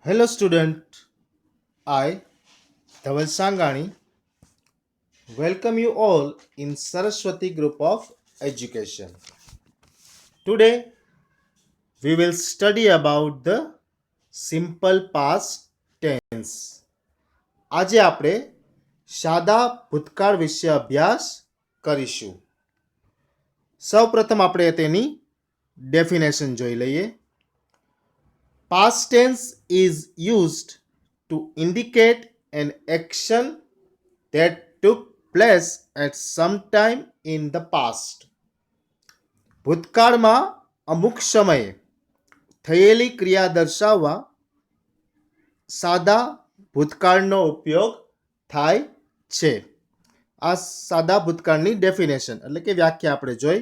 Hello, student. I, Dhaval Sangani, welcome you all in Saraswati Group of Education. Today, we will study about the simple past tense. આજે આપણે સાદા ભૂતકાળ વિશે અભ્યાસ કરીશું. સૌપ્રથમ આપણે તેની ડેફિનેશન જોઈ લઈએ. Past tense is used to indicate an action that took place at some time in the past. ભૂતકાળમાં અમુક સમયે થયેલી ક્રિયા દર્શાવવા સાદા ભૂતકાળનો ઉપયોગ થાય છે. આ સાદા ભૂતકાળની ડેફિનેશન એટલે કે વ્યાખ્યા આપણે જોઈ.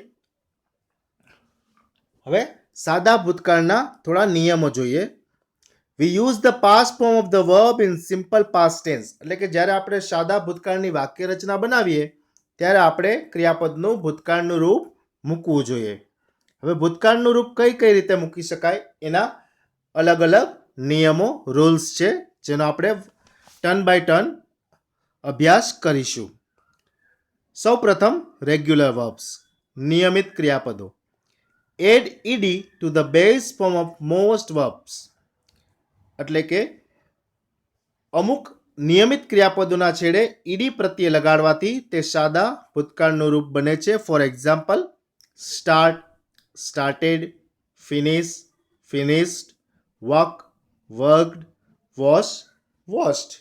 હવે સાદા ભૂતકાળના થોડા નિયમો જોઈએ. We use the past form of the verb in simple past tense. એટલે કે જ્યારે આપણે સાદા ભૂતકાળની વાક્ય રચના બનાવીએ ત્યારે આપણે ક્રિયાપદનું ભૂતકાળનું રૂપ મૂકવું જોઈએ. હવે ભૂતકાળનું રૂપ કઈ કઈ રીતે મૂકી શકાય એના અલગ અલગ નિયમો રૂલ્સ છે જેનો આપણે ટર્ન બાય ટર્ન અભ્યાસ કરીશું. સૌપ્રથમ રેગ્યુલર વર્બ્સ નિયમિત ક્રિયાપદો. Add ed to the base form of most verbs. એટલે કે અમુક નિયમિત ક્રિયાપદોના છેડે ઈડી પ્રત્યે લગાડવાથી તે સાદા ભૂતકાળનું રૂપ બને છે. For example start, started, finish, finished, work, worked, wash, washed.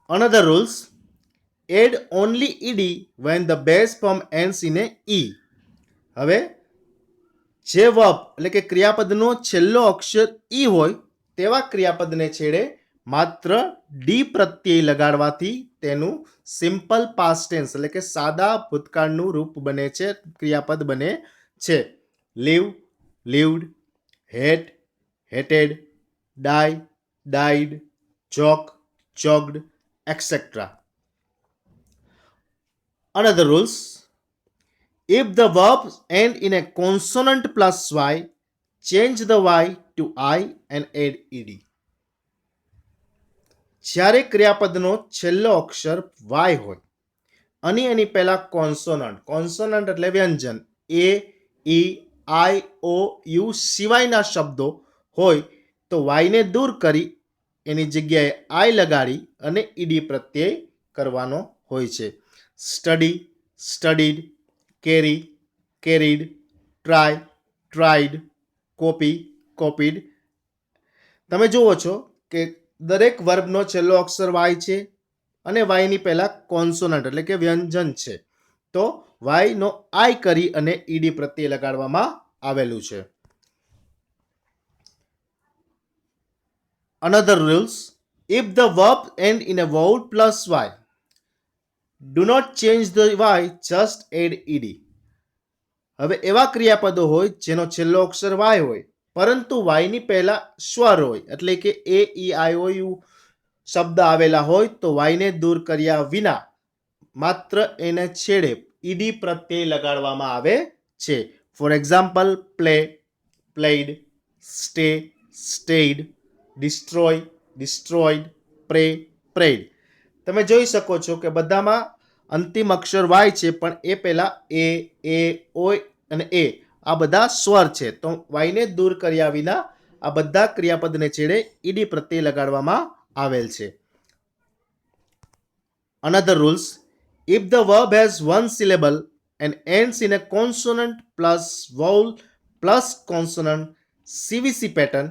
Another rules, add only ed when the base form ends in a e. હવે જે વર્બ એટલે કે ક્રિયાપદનો છેલ્લો અક્ષર ઈ હોય તેવા ક્રિયાપદને છેડે માત્ર ડી પ્રત્યય લગાડવાથી તેનું સિમ્પલ પાસ્ટ ટેન્સ એટલે કે સાદા ભૂતકાળનું રૂપ બને છે, ક્રિયાપદ બને છે. Live, lived, hate, hated, die, died, joke, joked, etc. Another rules, if the verbs end in a consonant plus y, change the y to I and add ed. જ્યારે ક્રિયાપદનો છેલ્લો અક્ષર y હોય અને એની પહેલા કોન્સોનન્ટ એટલે વ્યંજન એ, ઈ, આઈ, ઓ, યુ સિવાયના શબ્દો હોય તો વાયને દૂર કરી એની જગ્યાએ આઈ લગાડી અને ઈડી પ્રત્યય કરવાનો હોય છે. સ્ટડી, સ્ટડીડ, કેરી, કેરીડ, ટ્રાય, ટ્રાઈડ, કોપી, કોપીડ. તમે જુઓ છો કે દરેક વર્બનો છેલ્લો અક્ષર વાય છે અને વાયની પહેલા કોન્સોનન્ટ એટલે કે વ્યંજન છે તો વાયનો આઈ કરી અને ઈડી પ્રત્યે લગાડવામાં આવેલું છે. Another rules, if the verb end in a vowel plus y, do not change the y, just add ed. હવે એવા ક્રિયાપદો હોય જેનો છેલ્લો અક્ષર વાય હોય પરંતુ વાયની પહેલા સ્વર હોય એટલે કે એ, ઈ, આઈ, ઓ, યુ શબ્દ આવેલા હોય તો વાયને દૂર કર્યા વિના માત્ર એને છેડે ઈડી પ્રત્યય લગાડવામાં આવે છે. For example play, played, stay, stayed, destroy, destroyed, pray, prayed. તમે જોઈ શકો છો કે બધામાં અંતિમ અક્ષર વાય છે પણ એ પહેલા એ, ઓ અને એ આ બધા સ્વર છે તો વાયને દૂર કર્યા વિના આ બધા ક્રિયાપદને છેડે ઈડી પ્રત્યય લગાડવામાં આવેલ છે. Another rules, if the verb has one syllable and ends in a consonant plus vowel plus consonant CVC pattern,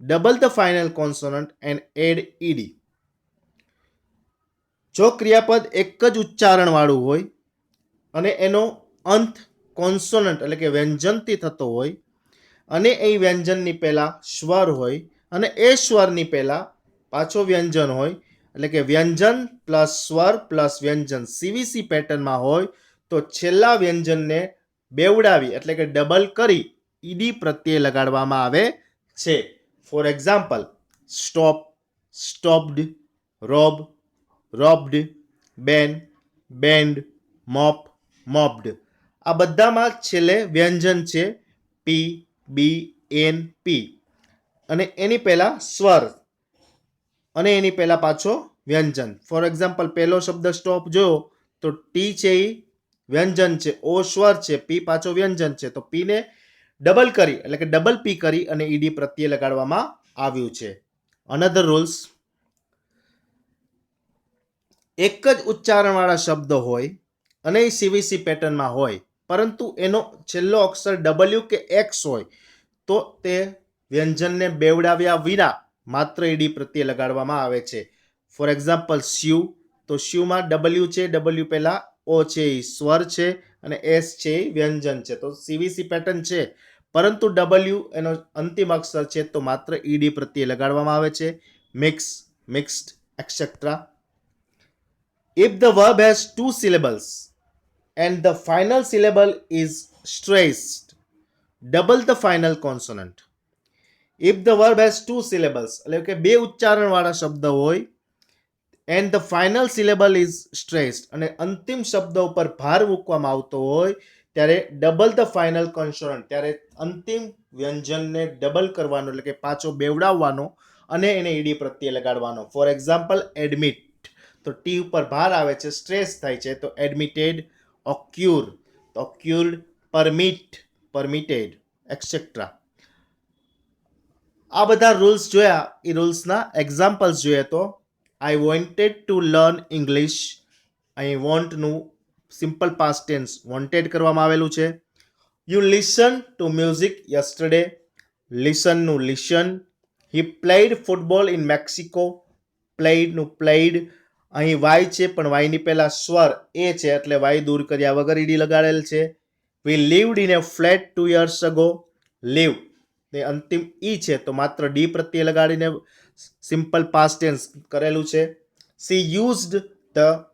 double the final consonant and add ed. જો ક્રિયાપદ એક જ ઉચ્ચારણવાળું હોય અને એનો અંત કોન્સોનન્ટ એટલે કે વ્યંજનથી થતો હોય અને એ વ્યંજનની પહેલા સ્વર હોય અને એ સ્વરની પહેલા પાછો વ્યંજન હોય એટલે કે વ્યંજન પ્લસ સ્વર પ્લસ વ્યંજન સીવીસી પેટર્નમાં હોય તો છેલ્લા વ્યંજનને બેવડાવી એટલે કે ડબલ કરી ઈડી પ્રત્યે લગાડવામાં આવે છે. ફોર એક્ઝામ્પલ સ્ટોપ, સ્ટોપ્ડ, રોબ, રોબ્ડ, બેન, બેન્ડ, મોપ, મોપ્ડ. આ બધામાં છેલ્લે વ્યંજન છે પી, બી, એન, પી અને એની પહેલા સ્વર અને એની પહેલા પાછો વ્યંજન. ફોર એક્ઝામ્પલ પહેલો શબ્દ સ્ટોપ જોયો તો ટી છે એ વ્યંજન છે, ઓ સ્વર છે, પી પાછો વ્યંજન છે, તો પી ને ડબલ કરી એટલે કે ડબલ પી કરી અને ઈડી પ્રત્યે લગાડવામાં આવ્યું છે. અનધર રૂલ્સ, એક જ ઉચ્ચારણવાળા શબ્દ હોય અને એ સીવીસી પેટર્નમાં હોય પરંતુ એનો છેલ્લો અક્ષર ડબલ્યુ કે એક્સ હોય તો તે વ્યંજનને બેવડાવ્યા વિના માત્ર ઈડી પ્રત્યે લગાડવામાં આવે છે. ફોર એક્ઝામ્પલ સ્યુ, તો સ્યુમાં ડબલ્યુ છે, ડબલ્યુ પહેલા ઓ છે એ સ્વર છે અને એસ છે એ વ્યંજન છે, તો સીવીસી પેટર્ન છે પરંતુ ડબલ્યુ એનો અંતિમ અક્ષર છે તો માત્ર ઈડી પ્રત્યે લગાડવામાં આવે છે. Mix, mixed, et cetera. If the verb has two syllables and the final syllable is stressed, double the final consonant. If the verb has two syllables, એટલે કે બે ઉચ્ચારણવાળા શબ્દ હોય and the final syllable is stressed અને અંતિમ શબ્દ ઉપર ભાર મૂકવામાં આવતો હોય ત્યારે ડબલ ધ ફાઇનલ કોન્સોનન્ટ, ત્યારે અંતિમ વ્યંજનને ડબલ કરવાનો એટલે કે પાછો બેવડાવવાનો અને એને ઈડી પ્રત્યે લગાડવાનો. ફોર એક્ઝામ્પલ એડમિટ, તો ટી ઉપર ભાર આવે છે, સ્ટ્રેસ થાય છે, તો admitted, occur, occurred, permit, permitted, etcetera. આ બધા રૂલ્સ જોયા. એ રૂલ્સના એક્ઝામ્પલ્સ જોઈએ તો I wanted to learn English, અહીં વોન્ટનું સિમ્પલ પાસ્ટ ટેન્સ વોન્ટેડ કરવામાં આવેલું છે. You listen to music yesterday, લિસનનું listen. He played football in Mexico, પ્લેડનું પ્લેડ. અહીં વાય છે પણ વાયની પહેલા સ્વર એ છે એટલે વાય દૂર કર્યા વગર ઈડી લગાડેલ છે. We lived in a flat 2 years ago, live ને અંતિમ ઈ છે તો માત્ર ડી પ્રત્યે લગાડીને સિમ્પલ પાસ્ટ ટેન્સ કરેલું છે. C used the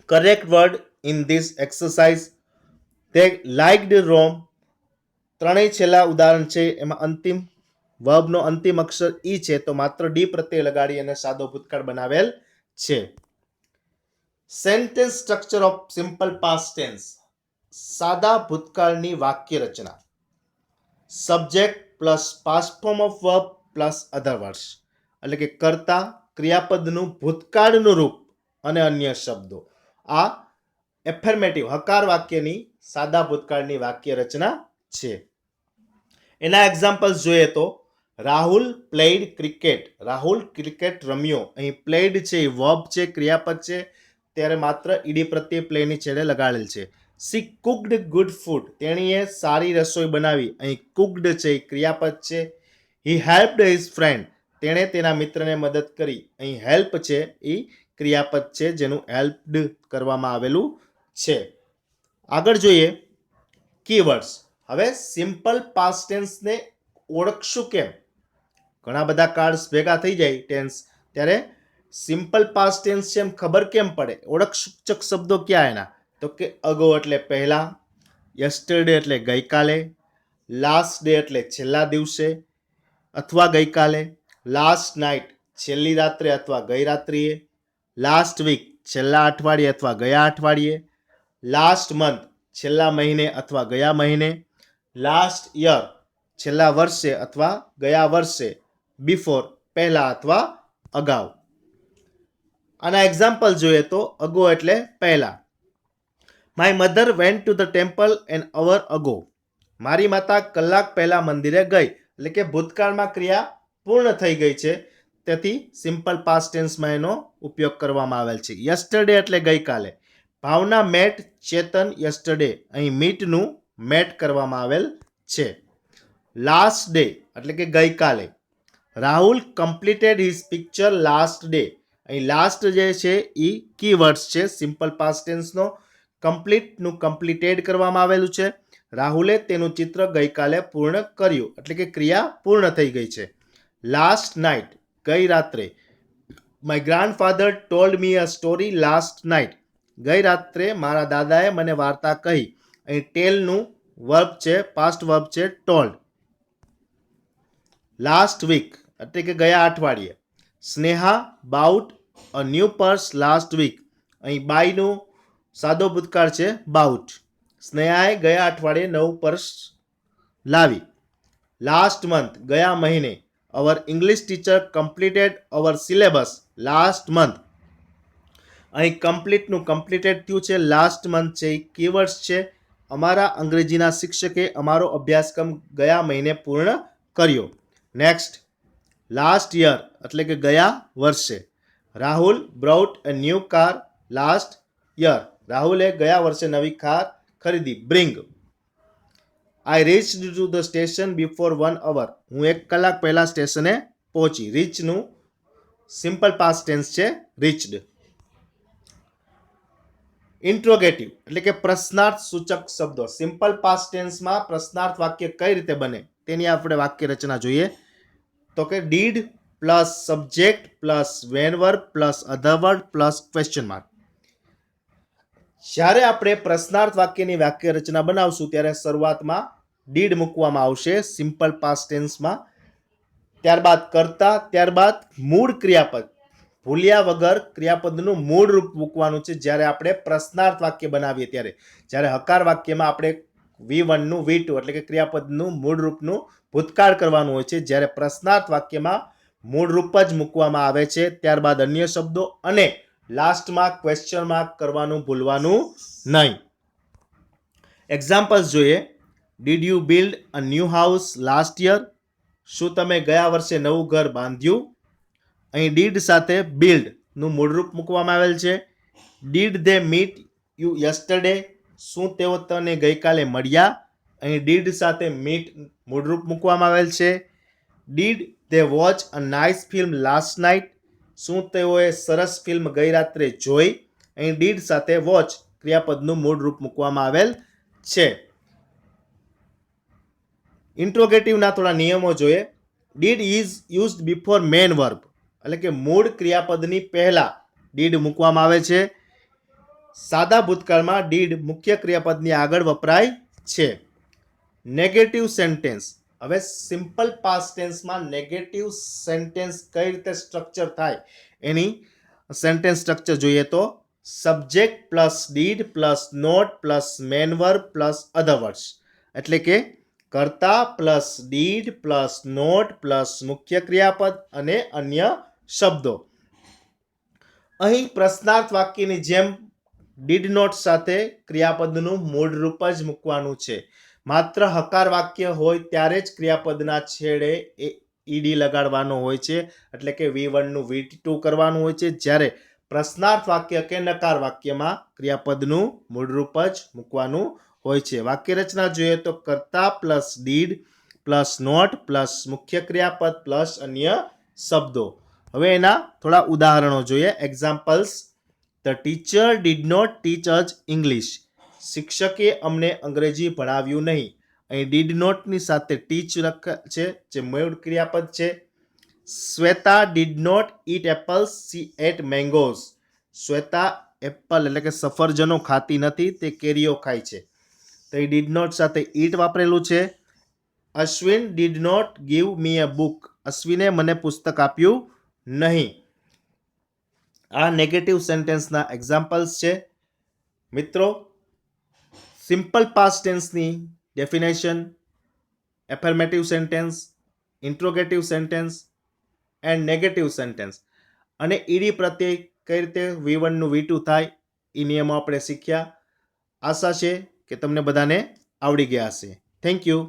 correct word in this exercise, તે લાઇકડ રોમ. ત્રણેય છેલ્લા ઉદાહરણ છે એમાં અંતિમ વર્બનો અંતિમ અક્ષર ઈ છે તો માત્ર ડી પ્રત્યે લગાડી અને સાદો ભૂતકાળ બનાવેલ છે. Sentence structure of simple past tense, સાદા ભૂતકાળની વાક્ય રચના. Subject plus past form of verb plus other words, એટલે કે કર્તા, ક્રિયાપદનું ભૂતકાળનું રૂપ અને અન્ય શબ્દો. આ એફર્મેટિવ હકાર વાક્યની સાદા ભૂતકાળની વાક્ય રચના છે. એના એક્ઝામ્પલ્સ જોઈએ તો Rahul played cricket, Rahul cricket રમ્યો. અહીં પ્લેડ છે એ વર્બ છે, ક્રિયાપદ છે, ત્યારે માત્ર ઈડી પ્રત્યે પ્લેની છેડે લગાડેલ છે. સી કુકડ ગુડ ફૂડ, તેણીએ સારી રસોઈ બનાવી. અહીં કુકડ છે એ ક્રિયાપદ છે. હી હેલ્પડ હિઝ ફ્રેન્ડ, તેણે તેના મિત્રને મદદ કરી. અહીં હેલ્પ છે એ ક્રિયાપદ છે જેનું હેલ્પડ કરવામાં આવેલું છે. આગળ જોઈએ કીવર્ડ્સ. હવે સિમ્પલ પાસ્ટ ટેન્સને ઓળખશું કેમ? ઘણા બધા કાર્ડ્સ ભેગા થઈ જાય ટેન્સ ત્યારે સિમ્પલ પાસ્ટ ટેન્સ છે એમ ખબર કેમ પડે? ઓળખ સૂચક શબ્દો ક્યાં એના? તો કે અગો એટલે પહેલા, યસ્ટરડે એટલે ગઈકાલે, લાસ્ટ ડે એટલે છેલ્લા દિવસે અથવા ગઈકાલે, લાસ્ટ નાઇટ છેલ્લી રાત્રે અથવા ગઈ રાત્રિએ, લાસ્ટ વીક છેલ્લા અઠવાડિયે અથવા ગયા અઠવાડિયે, લાસ્ટ મંથ છેલ્લા મહિને અથવા ગયા મહિને, લાસ્ટ યર છેલ્લા વર્ષે અથવા ગયા વર્ષે, બિફોર પહેલા અથવા અગાઉ. આના એક્ઝામ્પલ જોઈએ તો અગો એટલે પહેલા. My mother went to the temple an hour ago, મારી માતા કલાક પહેલા મંદિરે ગઈ. એટલે કે ભૂતકાળમાં ક્રિયા પૂર્ણ થઈ ગઈ છે તેથી સિમ્પલ પાસ્ટ ટેન્સમાં એનો ઉપયોગ કરવામાં આવેલ છે. યસ્ટરડે એટલે ગઈકાલે. ભાવના મેટ ચેતન યસ્ટરડે, અહીં મીટનું મેટ કરવામાં આવેલ છે. લાસ્ટ ડે એટલે કે ગઈકાલે. Rahul completed his picture last day, અહીં લાસ્ટ જે છે એ કીવર્ડ્સ છે સિમ્પલ પાસ્ટ ટેન્સનો. કમ્પ્લીટનું કમ્પ્લીટેડ કરવામાં આવેલું છે. રાહુલે તેનું ચિત્ર ગઈકાલે પૂર્ણ કર્યું એટલે કે ક્રિયા પૂર્ણ થઈ ગઈ છે. લાસ્ટ નાઇટ ગઈ રાત્રે. My grandfather told me a story last night, ગઈ રાત્રે મારા દાદાએ મને વાર્તા કહી. અહીં ટેલનું વર્બ છે, પાસ્ટ વર્બ છે ટોલ્ડ. લાસ્ટ વીક એટલે કે ગયા અઠવાડિયે. Sneha bought a new purse last week, અહીં બાયનું સાદો ભૂતકાળ છે બાઉટ. સ્નેહાએ ગયા અઠવાડિયે નવું પર્સ લાવી. લાસ્ટ મંથ ગયા મહિને. અવર ઇંગ્લિશ ટીચર કમ્પ્લીટેડ અવર સિલેબસ લાસ્ટ મંથ. અહીં કમ્પ્લીટનું કમ્પ્લીટેડ થયું છે, લાસ્ટ મંથ છે એ કીવર્ડ્સ છે. અમારા અંગ્રેજીના શિક્ષકે અમારો અભ્યાસક્રમ ગયા મહિને પૂર્ણ કર્યો. નેક્સ્ટ, લાસ્ટ યર એટલે કે ગયા વર્ષે. Rahul brought a new car last year. રાહુલે ગયા વર્ષે નવી કાર ખરીદી. Bring. I reached to the station before 1 hour. હું 1 કલાક પહેલા સ્ટેશને પહોંચી. રીચનું સિમ્પલ પાસ્ટ ટેન્સ છે રીચ્ડ. ઇન્ટ્રોગેટિવ એટલે કે પ્રશ્નાર્થ સૂચક શબ્દો. સિમ્પલ પાસ્ટ ટેન્સમાં પ્રશ્નાર્થ વાક્ય કઈ રીતે બને તેની આપણે વાક્ય રચના જોઈએ. તો કે did plus subject plus main verb plus other word plus question mark. જ્યારે આપણે પ્રશ્નાર્થ વાક્યની વાક્ય રચના બનાવશું ત્યારે શરૂઆતમાં ડીડ મૂકવામાં આવશે સિમ્પલ પાસ્ટ ટેન્સમાં, ત્યારબાદ કર્તા, ત્યારબાદ મૂળ ક્રિયાપદ. ભૂલ્યા વગર ક્રિયાપદનું મૂળ રૂપ મૂકવાનું છે જ્યારે આપણે પ્રશ્નાર્થ વાક્ય બનાવીએ ત્યારે. જ્યારે હકાર વાક્યમાં આપણે V1 નું V2 એટલે કે ક્રિયાપદનું મૂળ રૂપનું ભૂતકાળ કરવાનું હોય છે, જ્યારે પ્રશ્નાર્થ વાક્યમાં મૂળ રૂપ જ મૂકવામાં આવે છે, ત્યારબાદ અન્ય શબ્દો અને લાસ્ટમાં ક્વેશ્ચન માર્ક કરવાનું ભૂલવાનું નહીં. એક્ઝામ્પલ્સ જોઈએ. Did you build a new house last year? શું તમે ગયા વર્ષે નવું ઘર બાંધ્યું? અહીં ડીડ સાથે બિલ્ડ નું મૂળરૂપ મૂકવામાં આવેલ છે. Did they meet you yesterday? શું તેઓ તને ગઈકાલે મળ્યા? અહીં ડીડ સાથે મીટ મૂળરૂપ મૂકવામાં આવેલ છે. Did they watch a nice film last night? શું તેઓએ સરસ ફિલ્મ ગઈ રાત્રે જોઈ? અહીં ડીડ સાથે વોચ ક્રિયાપદનું મૂળ રૂપ મૂકવામાં આવેલ છે. ઇન્ટ્રોગેટિવના થોડા નિયમો જોઈએ. Did is used before main verb એટલે કે મૂળ ક્રિયાપદની પહેલા ડીડ મૂકવામાં આવે છે. સાદા ભૂતકાળમાં ડીડ મુખ્ય ક્રિયાપદની આગળ વપરાય છે. Negative sentence. હવે સિમ્પલ પાસ્ટ ટેન્સમાં નેગેટિવ સેન્ટેન્સ કઈ રીતે સ્ટ્રક્ચર થાય એની સેન્ટેન્સ સ્ટ્રક્ચર જોઈએ તો subject plus did plus not plus main verb plus other words એટલે કે કર્તા plus did plus not plus મુખ્ય ક્રિયાપદ અને અન્ય શબ્દો. અહીં પ્રશ્નાર્થ વાક્યની જેમ ડીડ નોટ સાથે ક્રિયાપદનું મૂળ રૂપ જ મૂકવાનું છે. માત્ર હકાર વાક્ય હોય ત્યારે જ ક્રિયાપદના છેડે ઈડી લગાડવાનો હોય છે એટલે કે V1 નું V2 કરવાનું હોય છે, જ્યારે પ્રશ્નાર્થ વાક્ય કે નકાર વાક્યમાં ક્રિયાપદનું મૂળ રૂપ જ મૂકવાનું હોય છે. વાક્ય રચના જોઈએ તો કર્તા plus did plus not plus મુખ્ય ક્રિયાપદ પ્લસ અન્ય શબ્દો. હવે એના થોડા ઉદાહરણો જોઈએ. Examples. The teacher did not teach us English. શિક્ષકે અમને અંગ્રેજી ભણાવ્યું નહીં. અહીં ડીડ નોટની સાથે ટીચ છે જે મૂળ ક્રિયાપદ છે. Shweta did not eat apples, she ate mangoes. Shweta apple એટલે કે સફરજનો ખાતી નથી, તે કેરીઓ ખાય છે. તો એ ડીડ નોટ સાથે ઈટ વાપરેલું છે. Ashwin did not give me a book. અશ્વિને મને પુસ્તક આપ્યું નહીં. આ નેગેટિવ સેન્ટેન્સના એક્ઝામ્પલ્સ છે. મિત્રો, સિમ્પલ પાસ્ટ ટેન્સની definition, affirmative sentence, interrogative sentence and negative sentence અને ઈડી પ્રત્યય કઈ રીતે V1 નું V2 થાય એ નિયમો આપણે શીખ્યા. આશા છે કે તમને બધાને આવડી ગયા હશે. Thank you.